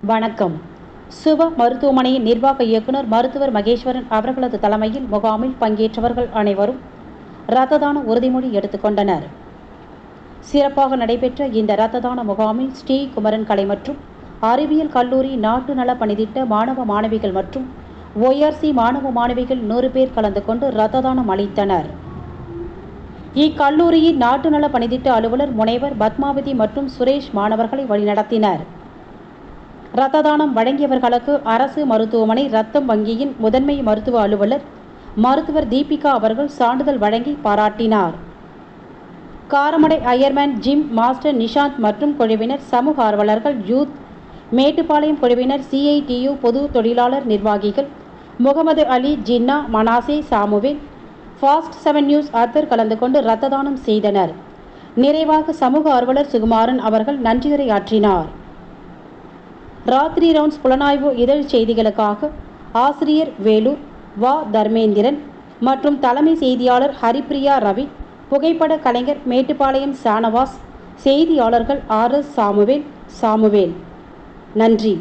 வணக்கம். சுப மருத்துவமனையின் நிர்வாக இயக்குனர் மருத்துவர் மகேஸ்வரன் அவர்களது தலைமையில் முகாமில் பங்கேற்றவர்கள் அனைவரும் இரத்த தான உறுதிமொழி எடுத்துக்கொண்டனர். சிறப்பாக நடைபெற்ற இந்த இரத்த தான முகாமில் ஸ்ரீகுமரன் கலை மற்றும் அறிவியல் கல்லூரி நாட்டு நல பணித்திட்ட மாணவ மாணவிகள் மற்றும் ORC மாணவ மாணவிகள் 100 பேர் கலந்து கொண்டு இரத்த தானம் அளித்தனர். இக்கல்லூரியின் நாட்டு நல பணித்திட்ட அலுவலர் முனைவர் பத்மாவதி மற்றும் சுரேஷ் மாணவர்களை வழிநடத்தினர். இரத்த தானம் வழங்கியவர்களுக்கு அரசு மருத்துவமனை இரத்தம் வங்கியின் முதன்மை மருத்துவ அலுவலர் மருத்துவர் தீபிகா அவர்கள் சான்றிதழ் வழங்கி பாராட்டினார். Karamadai Ironman gym master Nishanth மற்றும் குழுவினர், சமூக ஆர்வலர்கள், யூத், மேட்டுப்பாளையம் குழுவினர், CITU பொது தொழிலாளர் நிர்வாகிகள், Muhammad Ali Jinnah, Manasseh, Samuel, fast 7 news Athar கலந்து கொண்டு இரத்த தானம் செய்தனர். நிறைவாக சமூக ஆர்வலர் சுகுமாரன் அவர்கள் நன்றியுரையாற்றினார். ராத்திரி ரவுண்ட்ஸ் புலனாய்வு இதழ் செய்திகளுக்காக ஆசிரியர் வேலூர் வ. தர்மேந்திரன் மற்றும் தலைமை செய்தியாளர் ஹரிப்பிரியா ரவி, புகைப்பட கலைஞர் மேட்டுப்பாளையம் ஷானவாஸ், செய்தியாளர்கள் RS சாமுவேல். நன்றி.